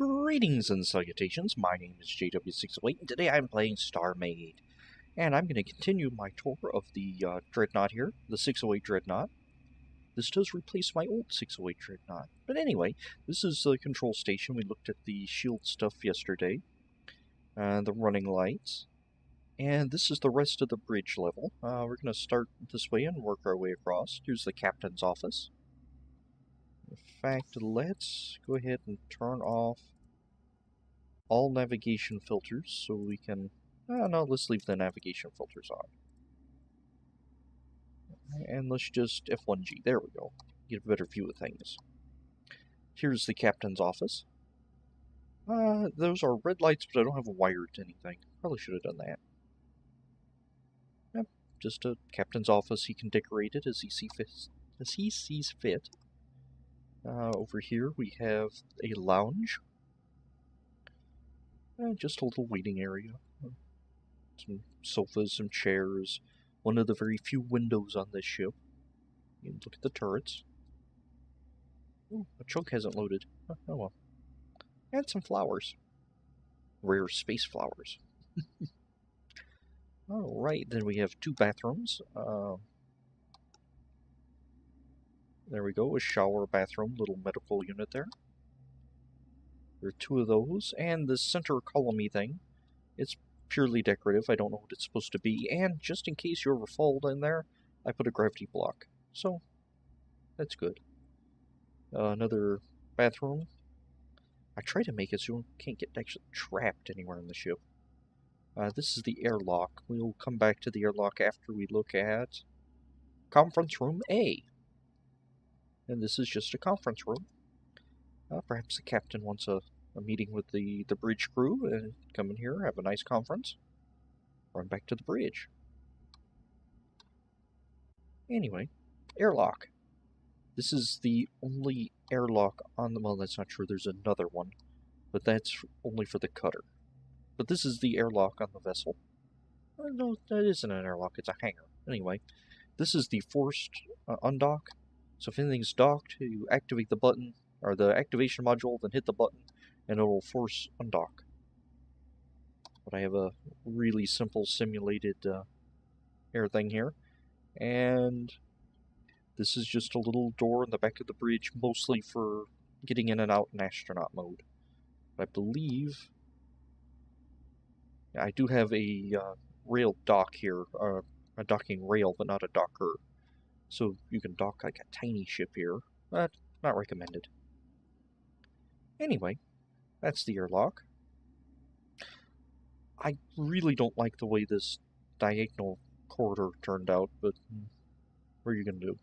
Greetings and salutations, my name is JW608, and today I'm playing Starmade. And I'm going to continue my tour of the Dreadnought here, the 608 Dreadnought. This does replace my old 608 Dreadnought. But anyway, this is the control station. We looked at the shield stuff yesterday, the running lights. And this is the rest of the bridge level. We're going to start this way and work our way across. Here's the captain's office. In fact, let's go ahead and turn off all navigation filters so we can... no, let's leave the navigation filters on. And let's just F1G. There we go. Get a better view of things. Here's the captain's office. Those are red lights, but I don't have a wire to anything. Probably should have done that. Yep, just a captain's office. He can decorate it as he sees fit. Over here we have a lounge. Just a little waiting area. Some sofas, some chairs. One of the very few windows on this ship. You can look at the turrets. Ooh, a chunk hasn't loaded. Oh well. And some flowers. Rare space flowers. Alright, then we have two bathrooms. There we go, a shower bathroom, little medical unit there. There are two of those, and this center column-y thing, it's purely decorative. I don't know what it's supposed to be, and just in case you ever fall in there, I put a gravity block. So, that's good. Another bathroom. I try to make it so you can't get actually trapped anywhere in the ship. This is the airlock. We'll come back to the airlock after we look at Conference Room A. And this is just a conference room. Perhaps the captain wants a meeting with the bridge crew and come in here, have a nice conference, run back to the bridge. Anyway, airlock. This is the only airlock on the... well, that's not true, there's another one, but that's only for the cutter. But this is the airlock on the vessel. No, that isn't an airlock, it's a hangar. Anyway, this is the forced undock. So if anything's docked, you activate the button, or the activation module, then hit the button, and it will force undock. But I have a really simple simulated air thing here. And this is just a little door in the back of the bridge, mostly for getting in and out in astronaut mode. But I believe... I do have a rail dock here, a docking rail, but not a docker. So you can dock like a tiny ship here, but not recommended. Anyway, that's the airlock. I really don't like the way this diagonal corridor turned out, but what are you going to do?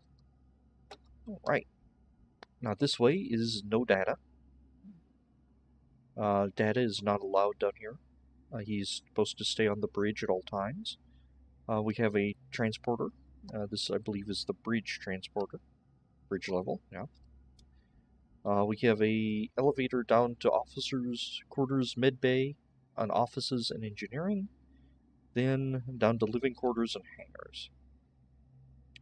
Alright. Now this way is no data. Data is not allowed down here. He's supposed to stay on the bridge at all times. We have a transporter. This, I believe, is the bridge transporter. Bridge level, yeah. We have a elevator down to officers' quarters, mid-bay, on offices and engineering. Then down to living quarters and hangars.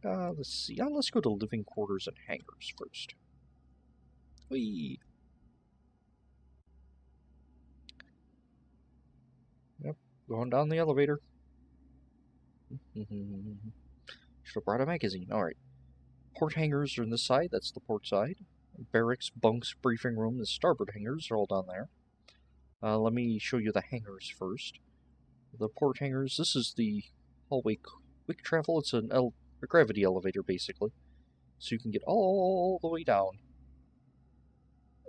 Let's see. Let's go to living quarters and hangars first. Whee! Yep, going down the elevator. Should have brought a magazine. Alright. Port hangars are on this side. That's the port side. Barracks, bunks, briefing room, the starboard hangars are all down there. Let me show you the hangars first. The port hangars, this is the hallway quick travel. It's a gravity elevator, basically. So you can get all the way down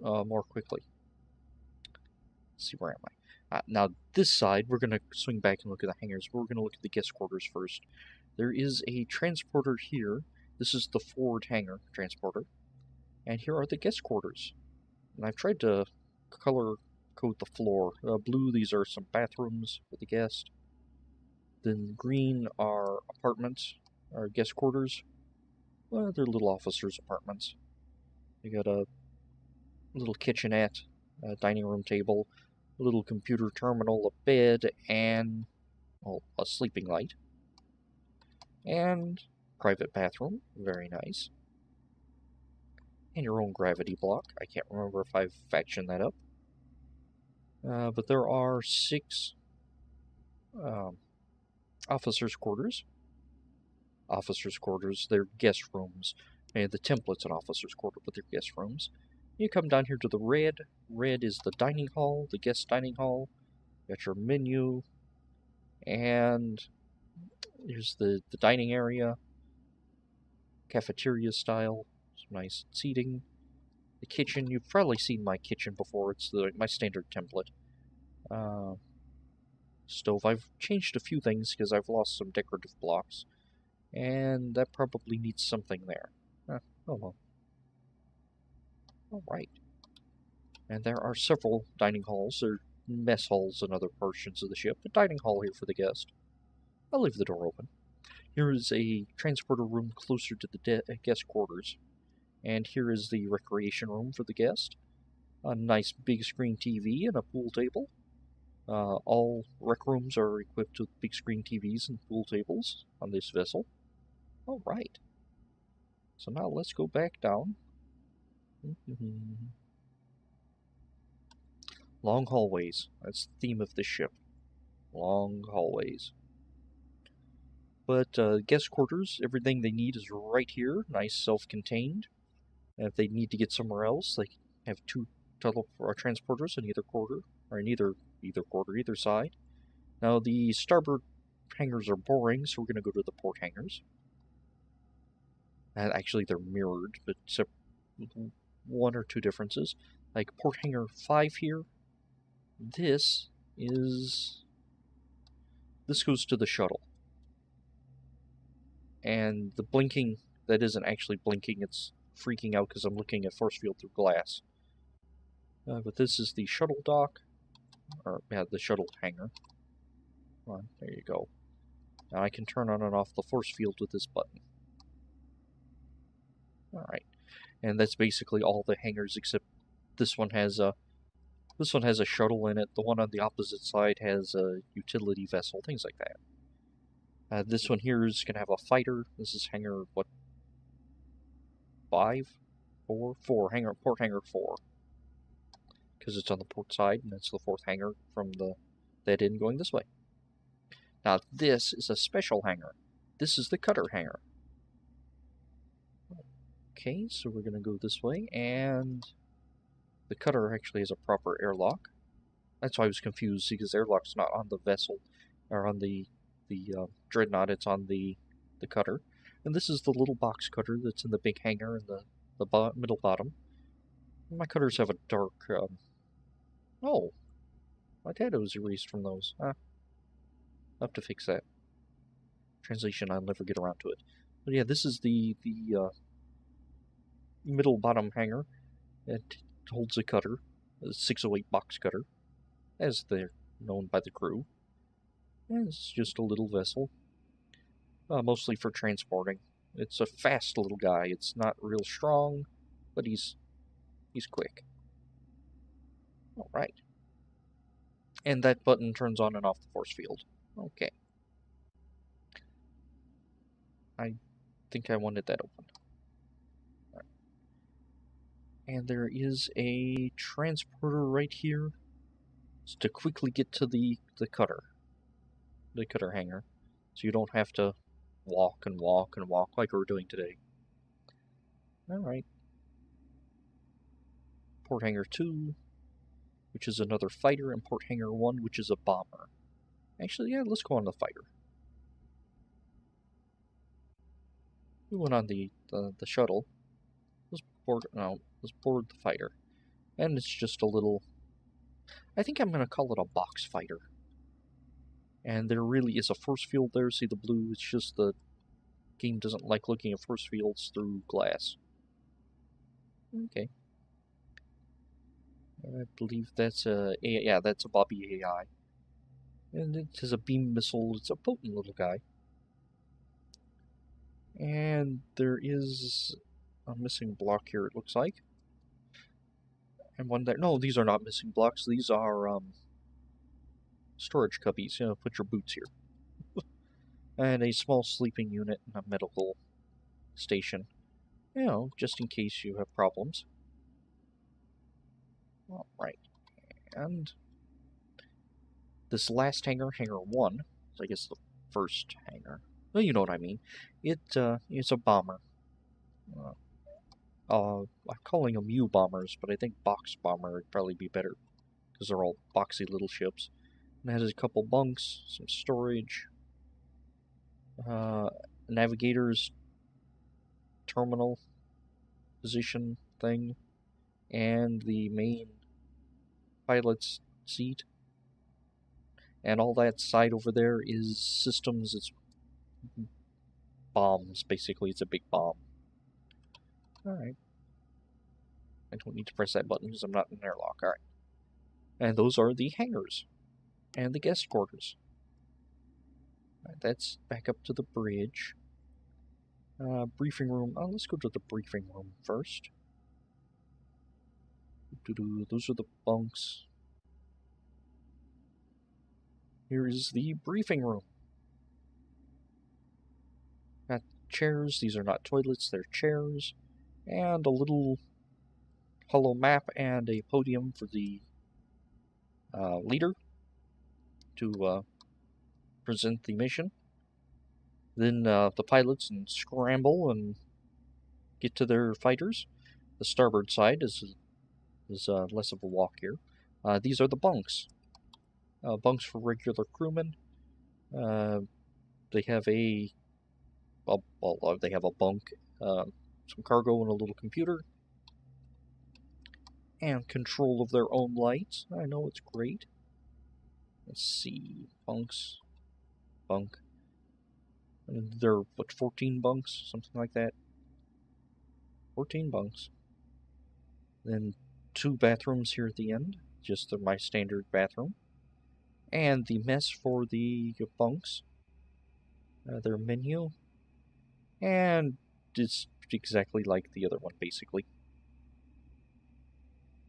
more quickly. Let's see, where am I? Now, this side, we're going to swing back and look at the hangars. We're going to look at the guest quarters first. There is a transporter here. This is the forward hangar transporter. And here are the guest quarters. And I've tried to color code the floor. Blue, these are some bathrooms for the guest. Then green are apartments, or guest quarters. Well, they're little officers' apartments. You got a little kitchenette, a dining room table, a little computer terminal, a bed, and a sleeping light. And private bathroom, very nice. And your own gravity block. I can't remember if I've factioned that up. But there are 6 officers' quarters. Officers' quarters, they're guest rooms. And the template's an officer's quarter, but they're guest rooms. You come down here to the red. Red is the dining hall, the guest dining hall. Got your menu. And here's the dining area. Cafeteria style. Some nice seating. The kitchen, you've probably seen my kitchen before. It's my standard template. Stove, I've changed a few things because I've lost some decorative blocks. And that probably needs something there. Oh well. Alright. And there are several dining halls. There are mess halls and other portions of the ship. A dining hall here for the guest. I'll leave the door open. Here is a transporter room closer to the guest quarters. And here is the recreation room for the guest. A nice big screen TV and a pool table. All rec rooms are equipped with big screen TVs and pool tables on this vessel. Alright. So now let's go back down. Long hallways. That's the theme of this ship. Long hallways. But guest quarters, everything they need is right here. Nice self-contained. And if they need to get somewhere else, they have 2 transporters in either quarter, or in either quarter, either side. Now the starboard hangars are boring, so we're going to go to the port hangars. And actually they're mirrored, but except 1 or 2 differences. Like port hangar 5 here, this goes to the shuttle. And the blinking, that isn't actually blinking, it's freaking out because I'm looking at force field through glass. But this is the shuttle dock, or yeah, the shuttle hangar. Come on, there you go. Now I can turn on and off the force field with this button. Alright, and that's basically all the hangars except this one has a shuttle in it. The one on the opposite side has a utility vessel, things like that. This one here is going to have a fighter. This is hangar, what, 5? 4? 4. Port hangar 4. Because it's on the port side, and it's the 4th hangar from that end going this way. Now this is a special hangar. This is the cutter hangar. Okay, so we're going to go this way, and the cutter actually has a proper airlock. That's why I was confused, because the airlock's not on the vessel, or on the Dreadnought, it's on the cutter. And this is the little box cutter that's in the big hangar in the middle bottom. My cutters have a dark, oh, my data was erased from those. I'll have to fix that. Translation, I'll never get around to it. But yeah, this is the middle bottom hangar. It holds a cutter, a 608 box cutter, as they're known by the crew. And it's just a little vessel, mostly for transporting. It's a fast little guy. It's not real strong, but he's quick. Alright. And that button turns on and off the force field. Okay. I think I wanted that open. Right. And there is a transporter right here to quickly get to the cutter. The cutter hangar. So you don't have to walk and walk and walk like we're doing today. Alright. Port hangar 2, which is another fighter, and port hangar 1, which is a bomber. Actually, yeah, let's go on the fighter. We went on the shuttle. Let's board the fighter. And it's just a little, I think I'm going to call it a box fighter. And there really is a force field there. See the blue? It's just the game doesn't like looking at force fields through glass. Okay. I believe that's that's a Bobby AI. And it has a beam missile. It's a potent little guy. And there is a missing block here, it looks like. And one there. No, these are not missing blocks. These are storage cubbies. You know, put your boots here. And a small sleeping unit and a medical station. You know, just in case you have problems. Alright. And this last hangar, Hangar 1, so I guess the first hangar. Well, you know what I mean. It's a bomber. I'm calling them U-bombers, but I think box bomber would probably be better, because they're all boxy little ships. And it has a couple bunks, some storage, navigator's terminal position thing, and the main pilot's seat. And all that side over there is systems. It's bombs, basically. It's a big bomb. Alright. I don't need to press that button because I'm not in an airlock. Alright. And those are the hangars. And the guest quarters. Alright, that's back up to the bridge. Briefing room. Oh, let's go to the briefing room first. Those are the bunks. Here is the briefing room. Got chairs. These are not toilets, they're chairs. And a little hollow map and a podium for the leader to present the mission. Then the pilots can scramble and get to their fighters. The starboard side is less of a walk here. These are the bunks. Bunks for regular crewmen. They have they have a bunk, some cargo, and a little computer, and control of their own lights. I know, it's great. Let's see, bunks, bunk. And there are, what, 14 bunks, something like that. 14 bunks. Then 2 bathrooms here at the end, just my standard bathroom. And the mess for the bunks. Their menu. And it's exactly like the other one, basically.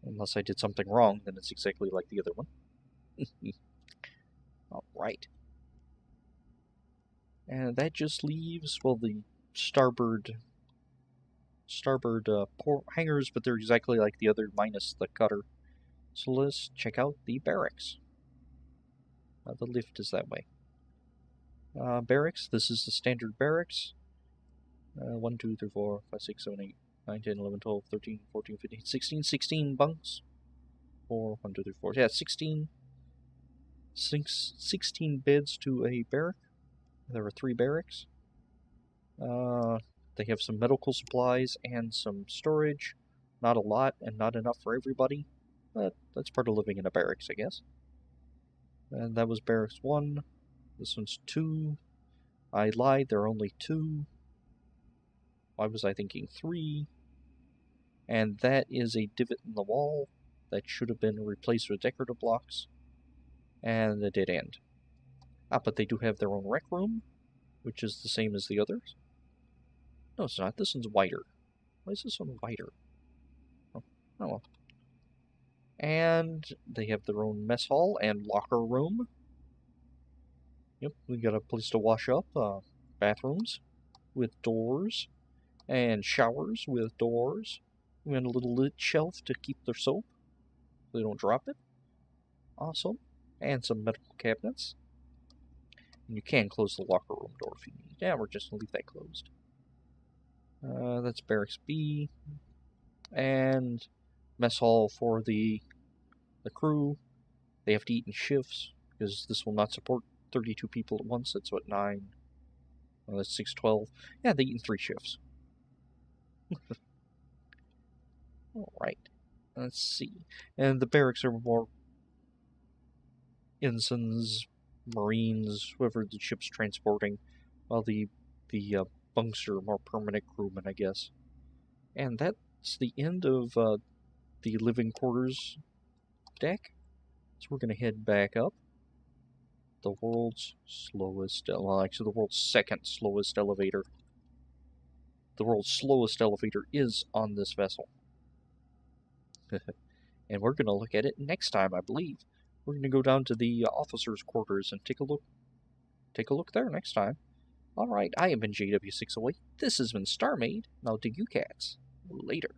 Unless I did something wrong, then it's exactly like the other one. Alright. And that just leaves, well, the starboard port hangars, but they're exactly like the other, minus the cutter. So let's check out the barracks. The lift is that way. Barracks, this is the standard barracks. 1, 2, 3, 4, 5, 6, 7, 8, 9, 10, 11, 12, 13, 14, 15, 16, 16 bunks. 4, 1, 2, 3, 4, yeah, 16 beds to a barrack. There are 3 barracks. They have some medical supplies and some storage. Not a lot and not enough for everybody, but that's part of living in a barracks, I guess. And that was barracks 1. This one's 2. I lied, there are only 2. Why was I thinking 3? And that is a divot in the wall that should have been replaced with decorative blocks. And a dead end. But they do have their own rec room, which is the same as the others. No, it's not. This one's wider. Why is this one wider? Oh well. And they have their own mess hall and locker room. Yep, we got a place to wash up. Bathrooms with doors. And showers with doors. And a little lid shelf to keep their soap so they don't drop it. Awesome. And some medical cabinets. And you can close the locker room door if you need. Yeah, we're just going to leave that closed. That's Barracks B. And mess hall for the crew. They have to eat in shifts, because this will not support 32 people at once. That's what, 9? Oh, that's 6, 12. Yeah, they eat in 3 shifts. Alright. Let's see. And the barracks are more ensigns, marines, whoever the ship's transporting, while the bunks are more permanent crewmen, I guess. And that's the end of the living quarters deck. So we're going to head back up. The world's slowest, well, actually the world's second slowest elevator. The world's slowest elevator is on this vessel. And we're going to look at it next time, I believe. We're going to go down to the officers' quarters and take a look there next time. Alright, I have been JW608. This has been Starmade. Now dig you cats. Later.